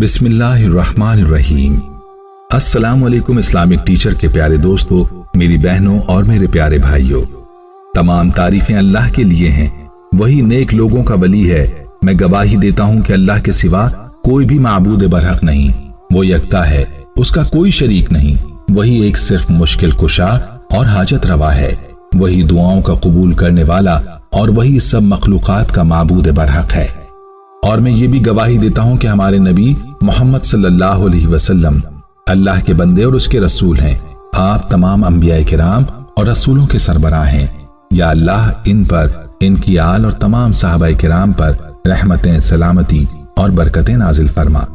बिस्मिल्लाहिर्रहमानिर्रहीम। अस्सलाम वालेकुम इस्लामिक टीचर के प्यारे दोस्तों, मेरी बहनों और मेरे प्यारे भाइयों, तमाम तारीफें अल्लाह के लिए हैं। वही नेक लोगों का वली है। मैं गवाही देता हूँ कि अल्लाह के सिवा कोई भी माबूद बरहक नहीं। वो यकता है, उसका कोई शरीक नहीं। वही एक सिर्फ मुश्किल कुशा और हाजत रवा है। वही दुआओं का कबूल करने वाला और वही सब मखलूकात का माबूद बरहक है। और मैं ये भी गवाही देता हूँ कि हमारे नबी मोहम्मद सल्लल्लाहु अलैहि वसल्लम अल्लाह के बंदे और उसके रसूल हैं। आप तमाम अंबिया किराम और रसूलों के सरबराह हैं। या अल्लाह इन पर, इनकी आल और तमाम साहबा किराम पर रहमतें, सलामती और बरकतें नाजिल फरमा।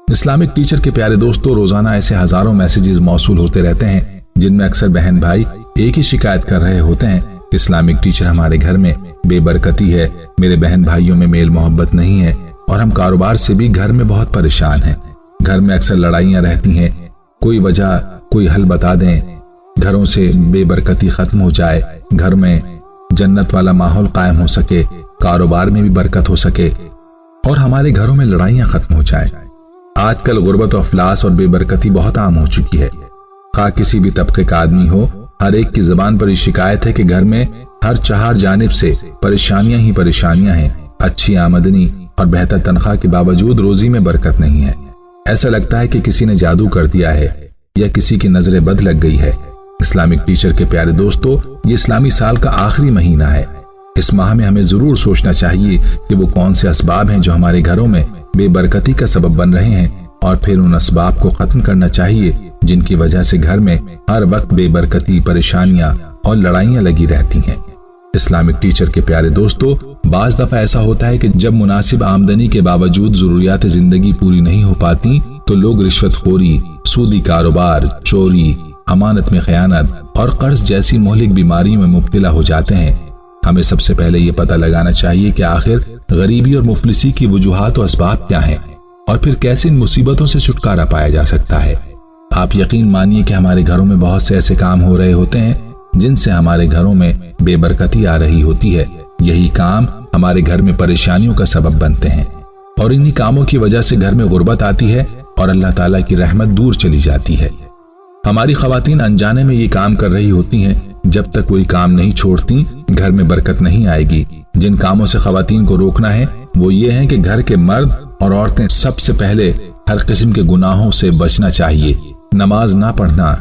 इस्लामिक टीचर के प्यारे दोस्तों, रोजाना ऐसे हजारों मैसेजेस मौसूल होते रहते हैं जिनमें अक्सर बहन भाई एक ही शिकायत कर रहे होते हैं कि इस्लामिक टीचर, हमारे घर में बेबरकती है, मेरे बहन भाइयों में मेल मोहब्बत नहीं है और हम कारोबार से भी घर में बहुत परेशान हैं। घर में अक्सर लड़ाइयां रहती हैं। कोई वजह, कोई हल बता दें, घरों से बेबरकती खत्म हो जाए, घर में जन्नत वाला माहौल कायम हो सके, कारोबार में भी बरकत हो सके और हमारे घरों में लड़ाइयां खत्म हो जाए। आजकल गुर्बत और अफलास और बेबरकती बहुत आम हो चुकी है। खा किसी भी तबके का आदमी हो, हर एक की जुबान पर ये शिकायत है कि घर में हर चार जानिब से परेशानियां ही परेशानियां हैं। अच्छी आमदनी और बेहतर तनख्वाह के बावजूद रोजी में बरकत नहीं है। ऐसा लगता है कि किसी ने जादू कर दिया है या किसी की नजरे बद लग गई है। इस्लामिक टीचर के प्यारे दोस्तों, ये इस्लामी साल का आखिरी महीना है। इस माह में हमें जरूर सोचना चाहिए कि वो कौन से असबाब हैं जो हमारे घरों में बेबरकती का सबब बन रहे हैं और फिर उन असबाब को खत्म करना चाहिए जिनकी वजह से घर में हर वक्त बेबरकती, परेशानियां और लड़ाइयां लगी रहती हैं। इस्लामिक टीचर के प्यारे दोस्तों, बाज दफा ऐसा होता है कि जब मुनासिब आमदनी के बावजूद जरूरियात जिंदगी पूरी नहीं हो पाती तो लोग रिश्वतखोरी, सूदी कारोबार, चोरी, अमानत में खयानत और कर्ज जैसी मोहलिक बीमारियों में मुब्तला हो जाते हैं। हमें सबसे पहले ये पता लगाना चाहिए कि आखिर गरीबी और मुफलिसी की वजूहात और असबाब क्या हैं और फिर कैसे इन मुसीबतों से छुटकारा पाया जा सकता है। आप यकीन मानिए कि हमारे घरों में बहुत से ऐसे काम हो रहे होते हैं जिनसे हमारे घरों में बेबरकती आ रही होती है। यही काम हमारे घर में परेशानियों का सबब बनते हैं और इन्हीं कामों की वजह से घर में गुर्बत आती है और अल्लाह ताला की रहमत दूर चली जाती है। हमारी खवातीन अनजाने में ये काम कर रही होती हैं। जब तक कोई काम नहीं छोड़ती घर में बरकत नहीं आएगी। जिन कामों से खवातीन को रोकना है वो ये है कि घर के मर्द और औरतें सबसे पहले हर किस्म के गुनाहों से बचना चाहिए। नमाज ना पढ़ना,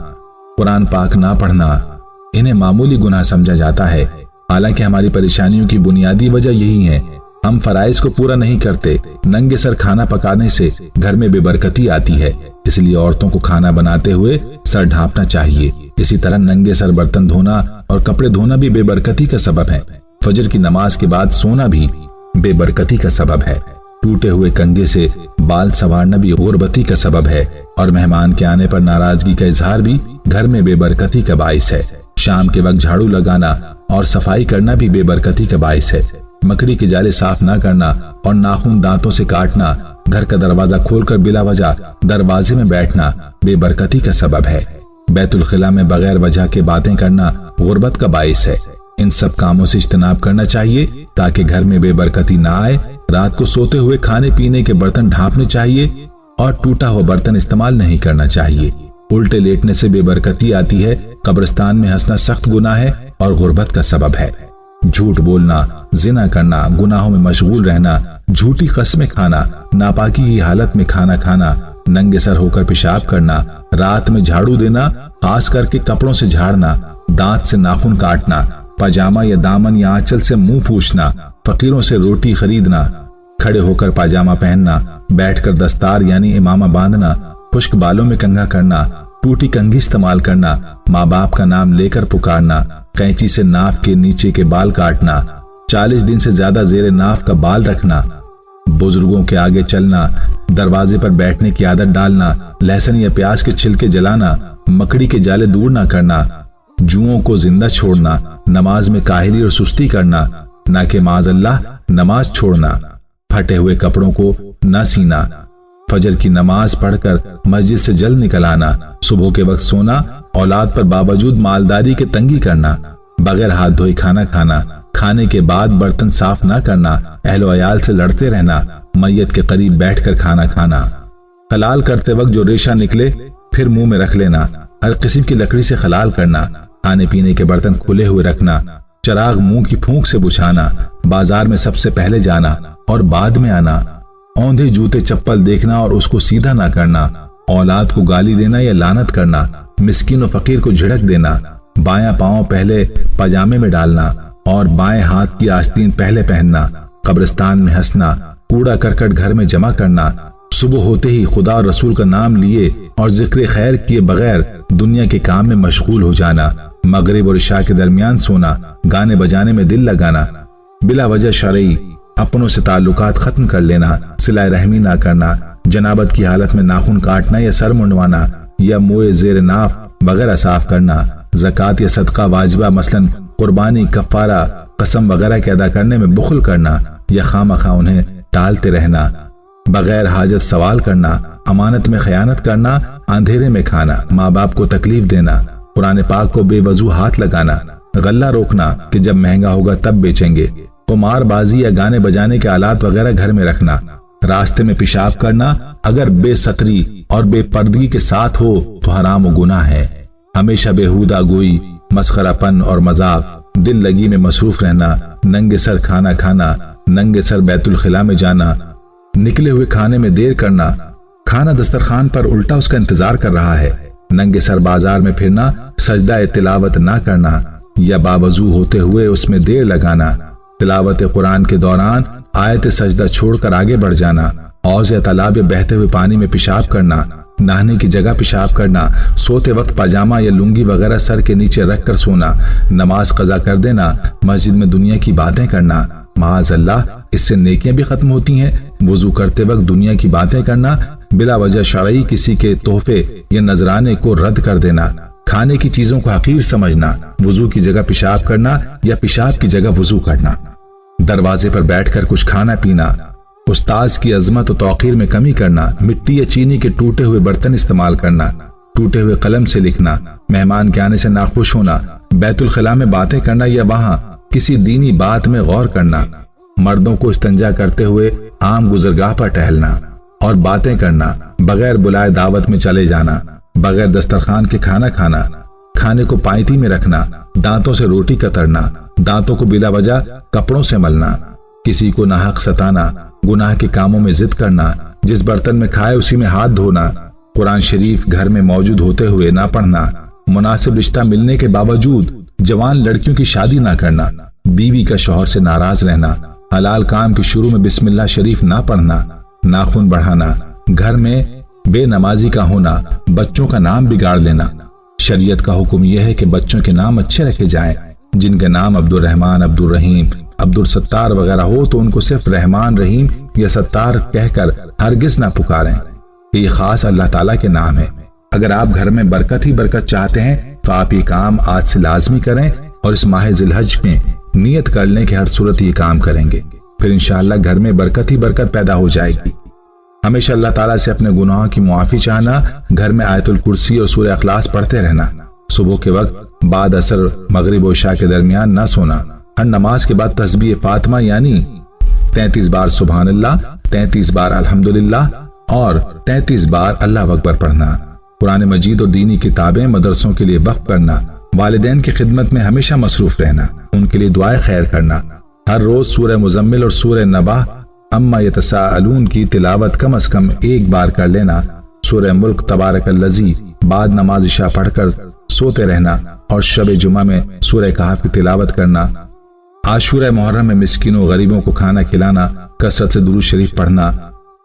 कुरान पाक ना पढ़ना, इन्हें मामूली गुनाह समझा जाता है। हालांकि हमारी परेशानियों की बुनियादी वजह यही है, हम फराइज को पूरा नहीं करते। नंगे सर खाना पकाने से घर में बेबरकती आती है, इसलिए औरतों को खाना बनाते हुए सर ढांपना चाहिए। इसी तरह नंगे सर बर्तन धोना और कपड़े धोना भी बेबरकती का सबब है। फजर की नमाज के बाद सोना भी बेबरकती का सबब है। टूटे हुए कंघे से बाल संवारना भी गुर्बती का सबब है और मेहमान के आने पर नाराजगी का इजहार भी घर में बेबरकती का बाइस है। शाम के वक्त झाड़ू लगाना और सफाई करना भी बेबरकती का बाइस है। मकड़ी के जाले साफ ना करना और नाखून दांतों से काटना, घर का दरवाजा खोलकर बिला वजह दरवाजे में बैठना बेबरकती का सबब है। बैतुल खिला में बगैर वजह के बातें करना गुर्बत का बाइस है। इन सब कामों से इज्तनाब करना चाहिए ताकि घर में बेबरकती ना आए। रात को सोते हुए खाने पीने के बर्तन ढांपने चाहिए और टूटा हुआ बर्तन इस्तेमाल नहीं करना चाहिए। उल्टे लेटने से बेबरकती आती है। कब्रिस्तान में हंसना सख्त गुनाह है और गुर्बत का सबब है। झूठ बोलना, जिना करना, गुनाहों में मशगूल रहना, झूठी कस्में खाना, नापाकी की हालत में खाना खाना, नंगे सर होकर पेशाब करना, रात में झाड़ू देना, खास करके कपड़ों से झाड़ना, दांत से नाखून काटना, पाजामा या दामन या आंचल से मुंह पूछना, फकीरों से रोटी खरीदना, खड़े होकर पाजामा पहनना, बैठकर दस्तार यानी इमामा बांधना, खुश्क बालों में कंघा करना, टूटी कंघी इस्तेमाल करना, माँ बाप का नाम लेकर पुकारना, कैंची से नाक के नीचे के बाल काटना, 40 दिन से ज्यादा जेरे नाक का बाल रखना, बुजुर्गों के आगे चलना, दरवाजे पर बैठने की आदत डालना, लहसुन या प्याज के छिलके जलाना, मकड़ी के जाले दूर ना करना, जुओं को जिंदा छोड़ना, नमाज में काहिली और सुस्ती करना, ना कि माज़अल्लाह नमाज छोड़ना, फटे हुए कपड़ों को न सीना, फजर की नमाज पढ़कर मस्जिद से जल्द निकल आना, सुबह के वक्त सोना, औलाद पर बावजूद मालदारी के तंगी करना, बगैर हाथ धोए खाना खाना, खाने के बाद बर्तन साफ ना करना, अहलो अयाल से लड़ते रहना, मैयत के करीब बैठकर खाना खाना, خلال کرتے وقت جو ریشہ نکلے پھر منہ میں رکھ لینا، ہر قسم کی لکڑی سے خلال کرنا، کھانے پینے کے برتن کھلے ہوئے رکھنا، چراغ منہ کی پھونک سے بجھانا، بازار میں سب سے پہلے جانا اور بعد میں آنا، اوندھے جوتے چپل دیکھنا اور اس کو سیدھا نہ کرنا، اولاد کو گالی دینا یا لعنت کرنا، مسکین و فقیر کو جھڑک دینا، بایاں پاؤں پہلے پاجامے میں ڈالنا اور بائیں ہاتھ کی آستین پہلے پہننا، قبرستان میں ہنسنا، کوڑا کرکٹ گھر میں جمع کرنا، صبح ہوتے ہی خدا اور رسول کا نام لیے اور ذکر خیر کیے بغیر دنیا کے کام میں مشغول ہو جانا، مغرب اور عشاء کے درمیان سونا، گانے بجانے میں دل لگانا، بلا وجہ شرعی اپنوں سے تعلقات ختم کر لینا، صلہ رحمی نہ کرنا، جنابت کی حالت میں ناخن کاٹنا یا سر منڈوانا یا منہ زیر ناف وغیرہ صاف کرنا، زکوٰۃ یا صدقہ واجبہ مثلاً قربانی، کفارہ، قسم وغیرہ کے ادا کرنے میں بخل کرنا یا خواہ انہیں ٹالتے رہنا، بغیر حاجت سوال کرنا، امانت میں خیانت کرنا، اندھیرے میں کھانا، ماں باپ کو تکلیف دینا، قرآن پاک کو بے وضو ہاتھ لگانا، غلہ روکنا کہ جب مہنگا ہوگا تب بیچیں گے، قمار بازی یا گانے بجانے کے آلات وغیرہ گھر میں رکھنا، راستے میں پیشاب کرنا اگر بے ستری اور بے پردگی کے ساتھ ہو تو حرام و گناہ ہے، ہمیشہ بےہودہ گوئی، مسخرہ پن اور مذاق، دل لگی میں مصروف رہنا، ننگے سر کھانا کھانا، ننگے سر بیت الخلا میں جانا، نکلے ہوئے کھانے میں دیر کرنا، کھانا دسترخوان پر الٹا اس کا انتظار کر رہا ہے، ننگے سر بازار میں پھرنا، سجدہ تلاوت نہ کرنا یا باوضو ہوتے ہوئے اس میں دیر لگانا، تلاوت قرآن کے دوران آیت سجدہ چھوڑ کر آگے بڑھ جانا، حوض یا تالاب یا بہتے ہوئے پانی میں پیشاب کرنا، نہانے کی جگہ پیشاب کرنا، سوتے وقت پاجامہ یا لنگی وغیرہ سر کے نیچے رکھ کر سونا، نماز قضا کر دینا، مسجد میں دنیا کی باتیں کرنا، معاذ اللہ اس سے نیکیاں بھی ختم ہوتی ہیں، وضو کرتے وقت دنیا کی باتیں کرنا، بلا وجہ شرعی کسی کے تحفے یا نذرانے کو رد کر دینا، کھانے کی چیزوں کو حقیر سمجھنا، وضو کی جگہ پیشاب کرنا یا پیشاب کی جگہ وضو کرنا، دروازے پر بیٹھ کر کچھ کھانا پینا، استاذ کی عظمت و توقیر میں کمی کرنا، مٹی یا چینی کے ٹوٹے ہوئے برتن استعمال کرنا، ٹوٹے ہوئے قلم سے لکھنا، مہمان کے آنے سے ناخوش ہونا، بیت الخلا میں باتیں کرنا یا وہاں کسی دینی بات میں غور کرنا، مردوں کو استنجا کرتے ہوئے عام گزرگاہ پر ٹہلنا اور باتیں کرنا، بغیر بلائے دعوت میں چلے جانا، بغیر دسترخوان کے کھانا کھانا، کھانے کو پائتی میں رکھنا، دانتوں سے روٹی کترنا، دانتوں کو بلا وجہ کپڑوں سے ملنا، کسی کو ناحق ستانا، گناہ کے کاموں میں ضد کرنا، جس برتن میں کھائے اسی میں ہاتھ دھونا، قرآن شریف گھر میں موجود ہوتے ہوئے نہ پڑھنا، مناسب رشتہ ملنے کے باوجود جوان لڑکیوں کی شادی نہ کرنا، بیوی کا شوہر سے ناراض رہنا، حلال کام کے شروع میں بسم اللہ شریف نہ پڑھنا، ناخن بڑھانا، گھر میں بے نمازی کا ہونا، بچوں کا نام بگاڑ لینا۔ شریعت کا حکم یہ ہے کہ بچوں کے نام اچھے رکھے جائیں، جن کے نام عبد الرحمن، عبد الرحیم، عبد الستار وغیرہ ہو تو ان کو صرف رحمان، رحیم یا ستار کہہ کر ہرگز نہ پکاریں، یہ خاص اللہ تعالیٰ کے نام ہے۔ اگر آپ گھر میں برکت ہی برکت چاہتے ہیں تو آپ یہ کام آج سے لازمی کریں اور اس ماہ ذی الحج میں نیت کر لیں کہ ہر صورت یہ کام کریں گے، پھر انشاءاللہ گھر میں برکت ہی برکت پیدا ہو جائے گی۔ ہمیشہ اللہ تعالیٰ سے اپنے گناہوں کی معافی چاہنا، گھر میں آیت الکرسی اور سورہ اخلاص پڑھتے رہنا، صبح کے وقت بعد عصر، مغرب و عشاء کے درمیان نہ سونا، ہر نماز کے بعد تسبیح فاطمہ یعنی 33 بار سبحان اللہ، 33 بار الحمدللہ اور 33 بار اللہ اکبر پڑھنا، قرآن مجید اور دینی کتابیں مدرسوں کے لیے وقف کرنا، والدین کی خدمت میں ہمیشہ مصروف رہنا، ان کے لیے دعائیں خیر کرنا، ہر روز سورہ مزمل اور سورہ نبا اما یتساءلون کی تلاوت کم از کم 1 بار کر لینا، سورہ ملک تبارک الذی بعد نماز عشاء پڑھ کر سوتے رہنا اور شب جمعہ میں سورہ کہف کی تلاوت کرنا، عاشورہ محرم میں مسکینوں غریبوں کو کھانا کھلانا، کثرت سے درود شریف پڑھنا،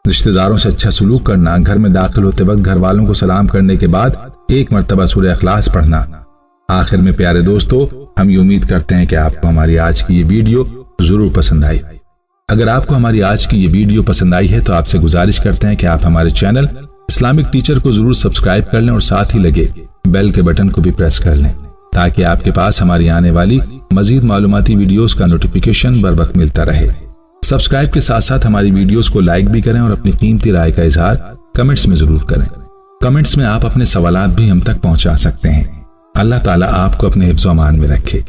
رشتہ داروں سے اچھا سلوک کرنا، گھر میں داخل ہوتے وقت گھر والوں کو سلام کرنے کے بعد 1 مرتبہ سورہ اخلاص پڑھنا۔ آخر میں پیارے دوستو، ہم یہ امید کرتے ہیں کہ آپ کو ہماری آج کی یہ ویڈیو ضرور پسند آئی۔ اگر آپ کو ہماری آج کی یہ ویڈیو پسند آئی ہے تو آپ سے گزارش کرتے ہیں کہ آپ ہمارے چینل اسلامک ٹیچر کو ضرور سبسکرائب کر لیں اور ساتھ ہی لگے بیل کے بٹن کو بھی پریس کر لیں تاکہ آپ کے پاس ہماری آنے والی مزید معلوماتی ویڈیوز کا نوٹیفیکیشن بر وقت ملتا رہے۔ سبسکرائب کے ساتھ ساتھ ہماری ویڈیوز کو لائک بھی کریں اور اپنی قیمتی رائے کا اظہار کمنٹس میں ضرور کریں۔ کمنٹس میں آپ اپنے سوالات بھی ہم تک پہنچا سکتے ہیں۔ اللہ تعالیٰ آپ کو اپنے حفظ و امان میں رکھے۔